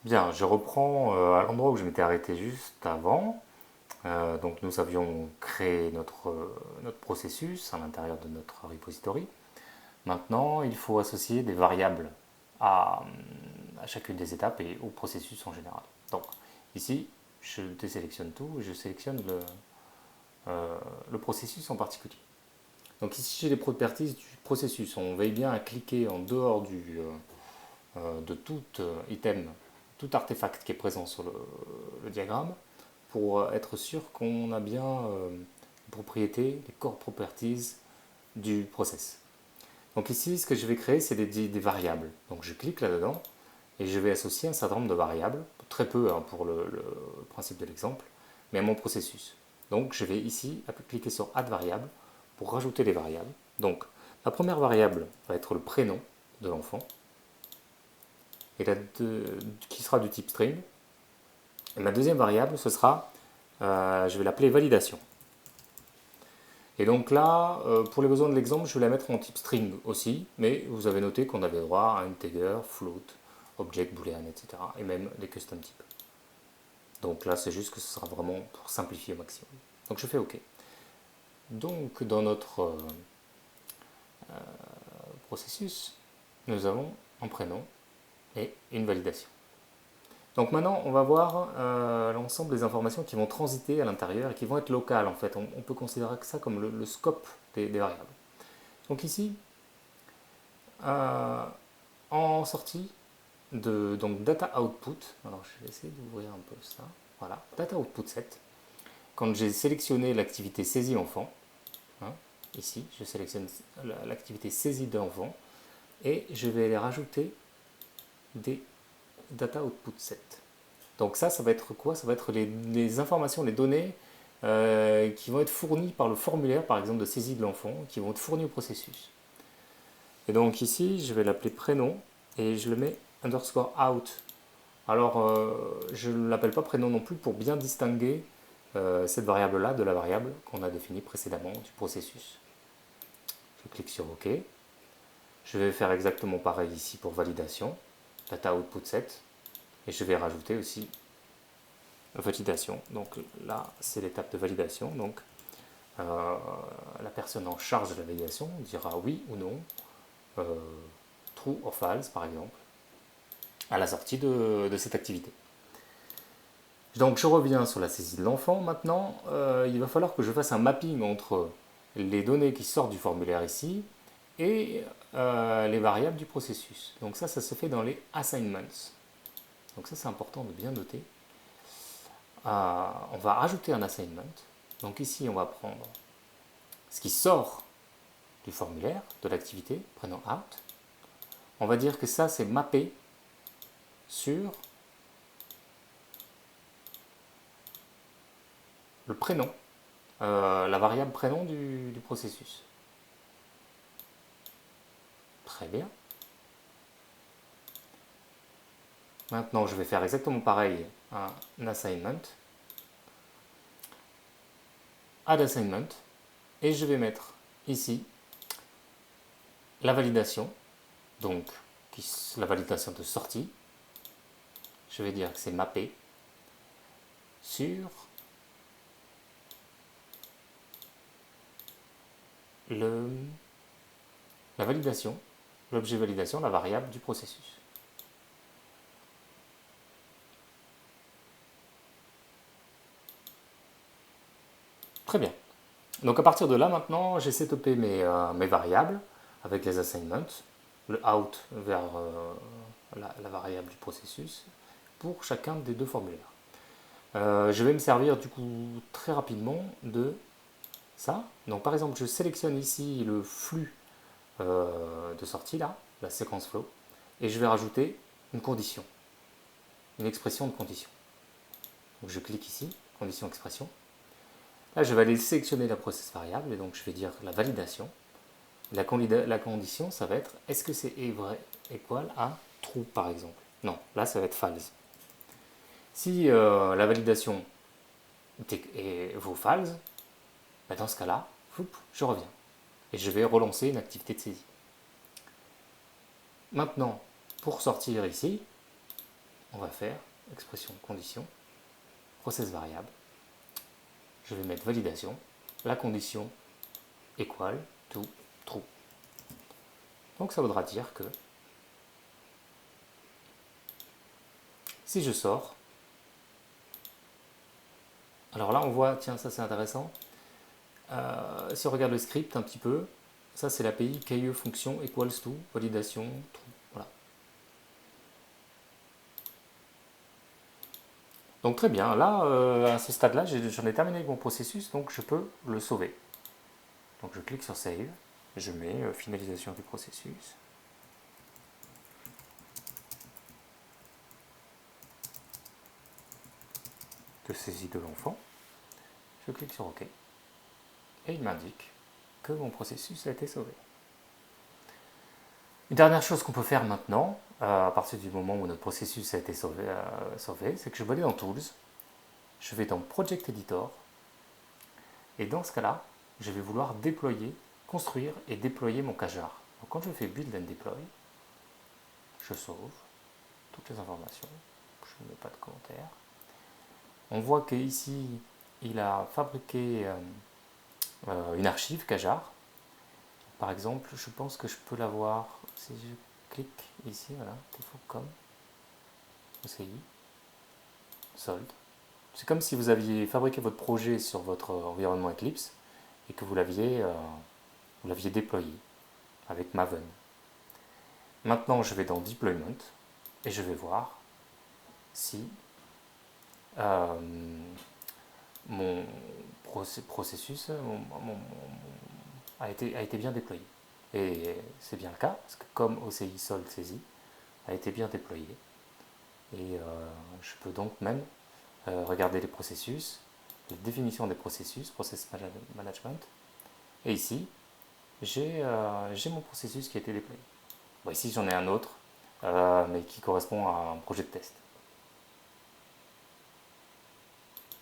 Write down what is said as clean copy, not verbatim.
Bien, je reprends à l'endroit où je m'étais arrêté juste avant. Donc nous avions créé notre processus à l'intérieur de notre repository. Maintenant, il faut associer des variables à, à chacune des étapes et au processus en général. Donc ici, je désélectionne tout et je sélectionne le processus en particulier. Donc ici, j'ai les properties du processus. On veille bien à cliquer en dehors de tout item, tout artefact qui est présent sur le diagramme pour être sûr qu'on a bien les propriétés, les core properties du process. Donc ici, ce que je vais créer, c'est des variables. Donc je clique là-dedans et je vais associer un certain nombre de variables, très peu hein, pour le principe de l'exemple, mais à mon processus. Donc je vais ici cliquer sur Add variable pour rajouter les variables. Donc la première variable va être le prénom de l'enfant, et qui sera du type string. Et ma deuxième variable, ce sera, je vais l'appeler validation. Et donc là, pour les besoins de l'exemple, je vais la mettre en type string aussi, mais vous avez noté qu'on avait droit à integer, float, object, boolean, etc. Et même les custom types. Donc là, c'est juste que ce sera vraiment pour simplifier au maximum. Donc je fais OK. Donc dans notre processus, nous avons un prénom et une validation. Donc maintenant, on va voir l'ensemble des informations qui vont transiter à l'intérieur et qui vont être locales en fait. On peut considérer ça comme le scope des variables. Donc ici, en sortie de donc data output, alors je vais essayer d'ouvrir un peu ça. Voilà, data output set. Quand j'ai sélectionné l'activité saisie enfant, hein, ici, je sélectionne l'activité saisie d'enfant et je vais les rajouter des data output set. Donc ça va être quoi? Ça va être les informations, les données qui vont être fournies par le formulaire, par exemple, de saisie de l'enfant, qui vont être fournies au processus. Et donc ici, je vais l'appeler prénom et je le mets underscore out. Alors, je ne l'appelle pas prénom non plus pour bien distinguer cette variable-là de la variable qu'on a définie précédemment du processus. Je clique sur OK. Je vais faire exactement pareil ici pour validation, data output set, et je vais rajouter aussi validation. Donc là, c'est l'étape de validation. Donc la personne en charge de la validation dira oui ou non, true or false par exemple, à la sortie de cette activité. Donc je reviens sur la saisie de l'enfant maintenant. Il va falloir que je fasse un mapping entre les données qui sortent du formulaire ici et les variables du processus. Donc ça se fait dans les assignments. Donc ça c'est important de bien noter. On va rajouter un assignment. Donc ici on va prendre ce qui sort du formulaire, de l'activité, prénom out. On va dire que ça c'est mappé sur le prénom, la variable prénom du processus. Très bien. Maintenant, je vais faire exactement pareil, un assignment, add assignment, et je vais mettre ici la validation, donc la validation de sortie. Je vais dire que c'est mappé sur la validation, l'objet validation, la variable du processus. Très bien. Donc à partir de là, maintenant, j'ai setupé mes variables avec les assignments, le out vers la variable du processus, pour chacun des deux formulaires. Je vais me servir du coup très rapidement de ça. Donc par exemple, je sélectionne ici le flux de sortie, là, la séquence flow, et je vais rajouter une condition, une expression de condition. Donc je clique ici, condition expression. Là, je vais aller sélectionner la process variable, et donc je vais dire la validation. La condition, ça va être est-ce que c'est vrai égal à true par exemple. Non, là ça va être false. Si la validation vaut false, bah dans ce cas-là, je reviens. Et je vais relancer une activité de saisie. Maintenant, pour sortir ici, on va faire expression condition, process variable. Je vais mettre validation, la condition equal to true. Donc ça voudra dire que si je sors, alors là on voit, tiens ça c'est intéressant, si on regarde le script un petit peu, ça c'est l'API KE function equals to validation true. Voilà. Donc très bien, là à ce stade-là j'en ai terminé avec mon processus, donc je peux le sauver. Donc je clique sur Save, je mets finalisation du processus. De saisie de l'enfant. Je clique sur OK. Et il m'indique que mon processus a été sauvé. Une dernière chose qu'on peut faire maintenant, à partir du moment où notre processus a été sauvé, c'est que je vais aller dans Tools, je vais dans Project Editor, et dans ce cas-là, je vais vouloir déployer, construire et déployer mon Kajar. Donc quand je fais Build and Deploy, je sauve toutes les informations, je ne mets pas de commentaires. On voit qu'ici, il a fabriqué une archive Kajar. Par exemple, je pense que je peux l'avoir, si je clique ici, voilà, comme OCI, solde. C'est comme si vous aviez fabriqué votre projet sur votre environnement Eclipse et que vous l'aviez déployé avec Maven. Maintenant, je vais dans Deployment et je vais voir si mon processus a été bien déployé. Et c'est bien le cas, parce que comme OCI solde saisie a été bien déployé. Et je peux donc même regarder les processus, la définition des processus, process management. Et ici, j'ai mon processus qui a été déployé. Bon, ici, j'en ai un autre, mais qui correspond à un projet de test.